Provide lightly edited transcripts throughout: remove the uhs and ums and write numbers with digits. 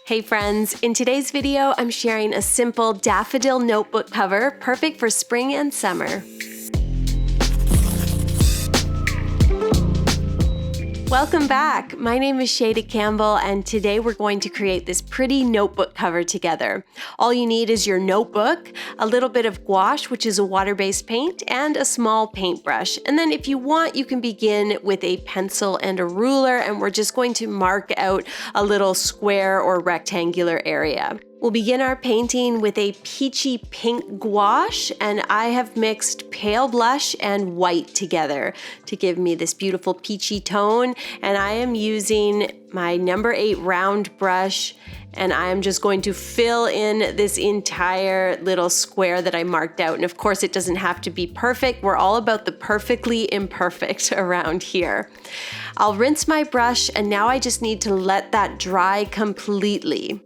Hey friends, in today's video, I'm sharing a simple daffodil notebook cover, perfect for spring and summer. Welcome back. My name is Shayda Campbell, and today we're going to create this pretty notebook cover together. All you need is your notebook, a little bit of gouache, which is a water-based paint, and a small paintbrush. And then if you want, you can begin with a pencil and a ruler, and we're just going to mark out a little square or rectangular area. We'll begin our painting with a peachy pink gouache, and I have mixed pale blush and white together to give me this beautiful peachy tone. And I am using my number 8 round brush, and I am just going to fill in this entire little square that I marked out. And of course, it doesn't have to be perfect. We're all about the perfectly imperfect around here. I'll rinse my brush, and now I just need to let that dry completely.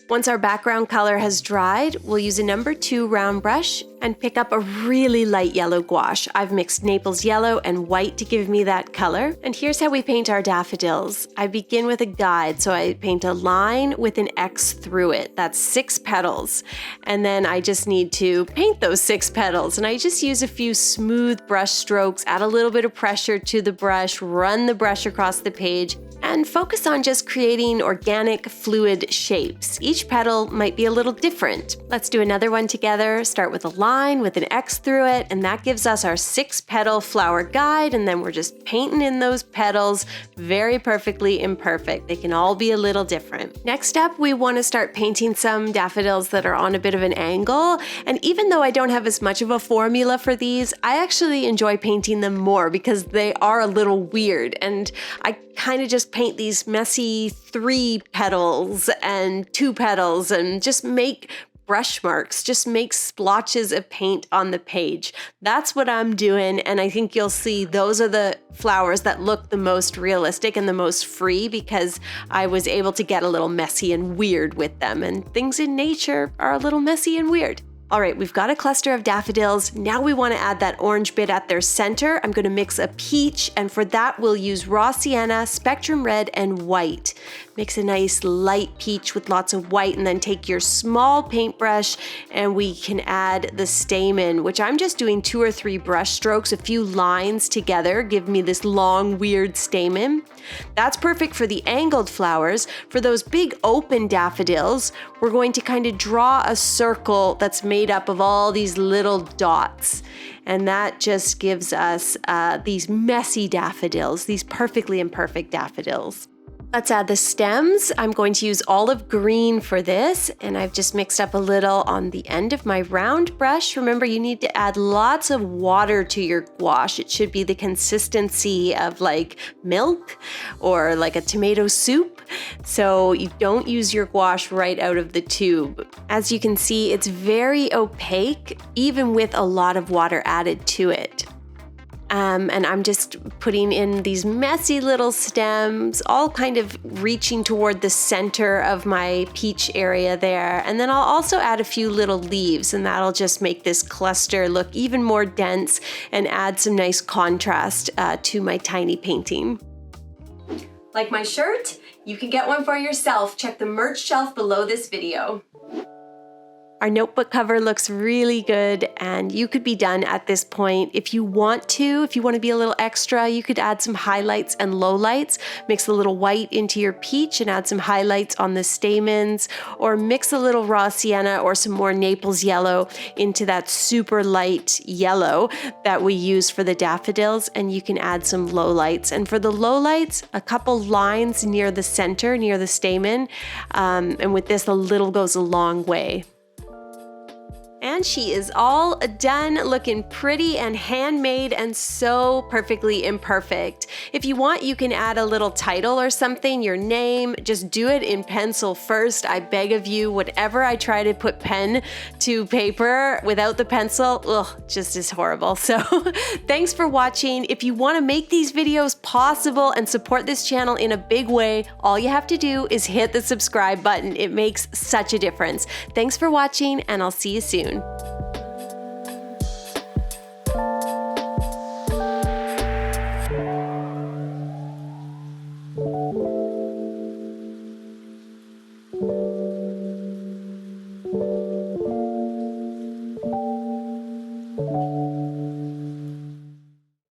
Once our background color has dried, we'll use a number 2 round brush and pick up a really light yellow gouache. I've mixed Naples yellow and white to give me that color. And here's how we paint our daffodils. I begin with a guide, so I paint a line with an X through it. That's 6 petals. And then I just need to paint those 6 petals. And I just use a few smooth brush strokes, add a little bit of pressure to the brush, run the brush across the page, and focus on just creating organic, fluid shapes. Each petal might be a little different. Let's do another one together. Start with a line with an X through it, and that gives us our 6-petal flower guide, and then we're just painting in those petals very perfectly imperfect. They can all be a little different. Next up, we want to start painting some daffodils that are on a bit of an angle, and even though I don't have as much of a formula for these, I actually enjoy painting them more because they are a little weird, and I kind of just paint these messy 3 petals and 2 petals and just make brush marks, just make splotches of paint on the page. That's what I'm doing, and I think you'll see those are the flowers that look the most realistic and the most free because I was able to get a little messy and weird with them, and things in nature are a little messy and weird. All right, we've got a cluster of daffodils. Now we want to add that orange bit at their center. I'm going to mix a peach, and for that we'll use raw sienna, spectrum red, and white. Mix a nice light peach with lots of white, and then take your small paintbrush and we can add the stamen, which I'm just doing 2 or 3 brush strokes, a few lines together, give me this long, weird stamen. That's perfect for the angled flowers. For those big open daffodils, we're going to kind of draw a circle that's made up of all these little dots. And that just gives us these messy daffodils, these perfectly imperfect daffodils. Let's add the stems. I'm going to use olive green for this, and I've just mixed up a little on the end of my round brush. Remember, you need to add lots of water to your gouache. It should be the consistency of like milk or like a tomato soup. So you don't use your gouache right out of the tube. As you can see, it's very opaque, even with a lot of water added to it. And I'm just putting in these messy little stems, all kind of reaching toward the center of my peach area there. And then I'll also add a few little leaves, and that'll just make this cluster look even more dense and add some nice contrast to my tiny painting. Like my shirt? You can get one for yourself. Check the merch shelf below this video. Our notebook cover looks really good, and you could be done at this point. If you want to be a little extra, you could add some highlights and lowlights. Mix a little white into your peach and add some highlights on the stamens, or mix a little raw sienna or some more Naples yellow into that super light yellow that we use for the daffodils, and you can add some lowlights. And for the lowlights, a couple lines near the center, near the stamen, and with this, a little goes a long way. And she is all done, looking pretty and handmade and so perfectly imperfect. If you want, you can add a little title or something, your name. Just do it in pencil first. I beg of you, whatever I try to put pen to paper without the pencil, just is horrible. So thanks for watching. If you want to make these videos possible and support this channel in a big way, all you have to do is hit the subscribe button. It makes such a difference. Thanks for watching, and I'll see you soon. Thank you.